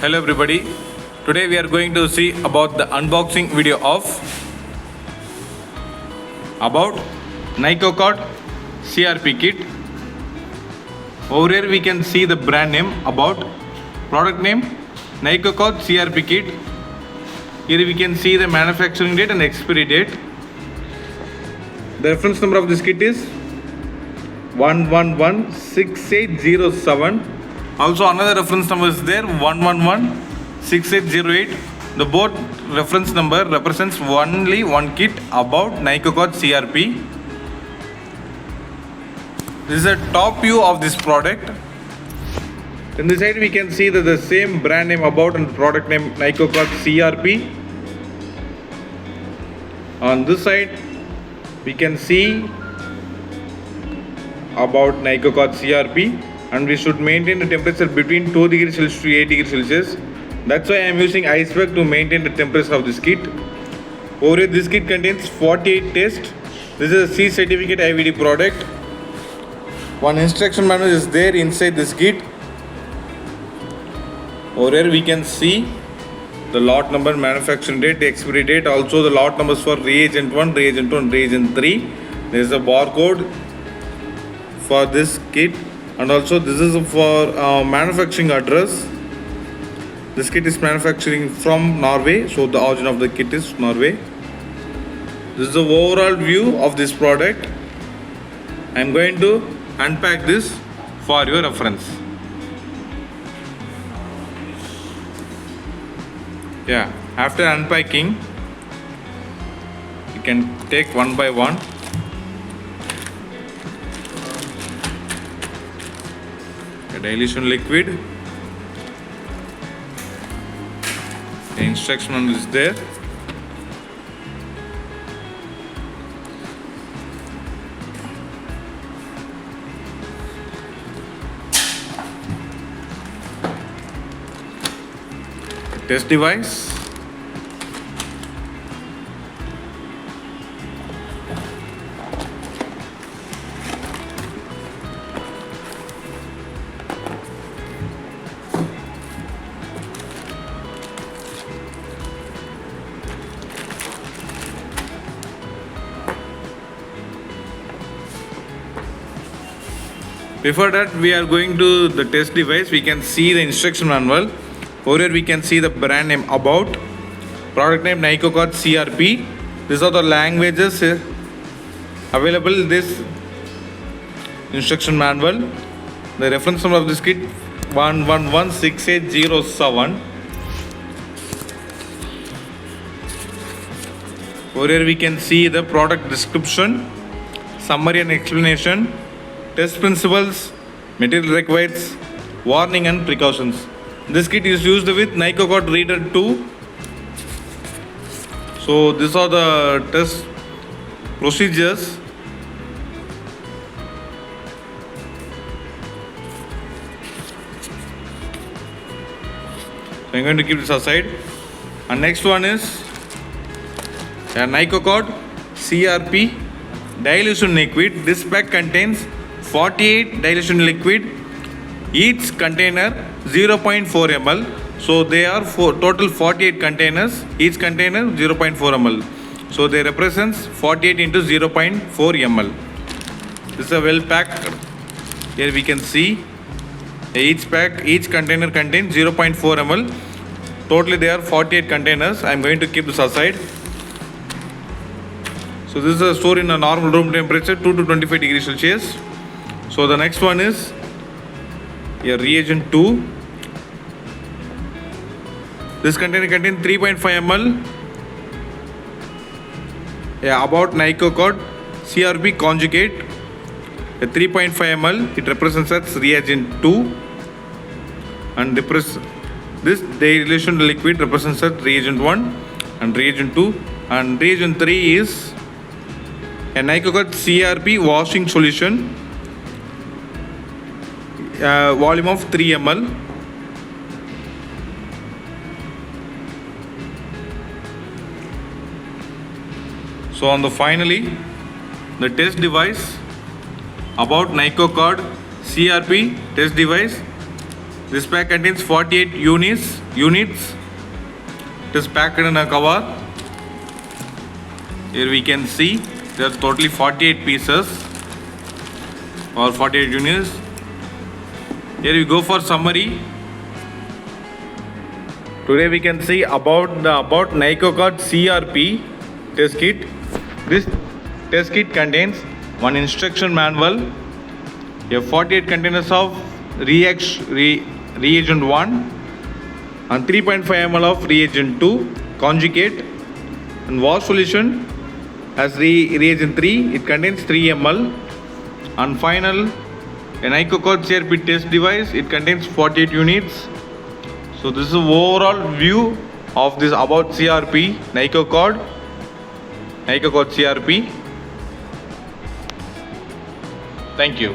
Hello everybody. Today we are going to see about the unboxing video of about NycoCard CRP kit. Over here we can see the brand name, about product name NycoCard CRP kit. Here we can see the manufacturing date and expiry date. The reference number of this kit is 1116807. Also another reference number is there, 1116808. The both reference number represents only one kit about NycoCard CRP. This is a top view of this product. In this side we can see that the same brand name about and product name NycoCard CRP. On this side we can see about NycoCard CRP, and we should maintain the temperature between 2 degrees Celsius to 8 degrees Celsius. That's why I am using ice pack to maintain the temperature of this kit. Over here, this kit contains 48 tests. This is a C certificate IVD product. One instruction manual is there inside this kit. Over here we can see the lot number, manufacturing date, the expiry date, also the lot numbers for reagent 1, reagent 2 and reagent 3. There is a barcode for this kit, and also this is for manufacturing address. This kit is manufacturing from Norway, so the origin of the kit is Norway. This is the overall view of this product. I am going to unpack this for your reference. After unpacking, you can take one by one. A dilution liquid. The instruction manual is there. Test device. Before that, we are going to the test device. We can see the instruction manual. Over here we can see the brand name, about product name NycoCard CRP. These are the languages available in this instruction manual. The reference number of this kit 1116807. Over here we can see the product description, summary and explanation, test principles, material required, warning and precautions. This kit is used with NycoCard Reader 2. So these are the test procedures. So I'm going to keep this aside. And next one is a NycoCard CRP dilution liquid. This pack contains 48 dilution liquid, each container 0.4 ml. So they are total 48 containers, each container 0.4 ml. So they represents 48 into 0.4 ml. This is a well packed. Here we can see each container contains 0.4 ml. Totally there are 48 containers. I am going to keep this aside. So this is stored in a normal room temperature 2 to 25 degrees Celsius. So the next one is a reagent 2. This container contains 3.5 ml. About NycoCard CRP conjugate, a 3.5 ml. It represents as reagent 2, and this dilation liquid represents as reagent 1 and reagent 2, and reagent 3 is a NycoCard CRP washing solution, volume of 3 ml. So on the finally, the test device about NycoCard CRP test device. This pack contains 48 units. It is packed in a cover. Here we can see there are totally 48 pieces or 48 units. Here we go for summary. Today we can see about NycoCard CRP test kit. This test kit contains one instruction manual, 48 containers of reagent 1 and 3.5 ml of reagent 2 conjugate, and wash solution as reagent 3. It contains 3 ml, and final a NycoCard CRP test device. It contains 48 units. So this is overall view of this about CRP NycoCard CRP. Thank you.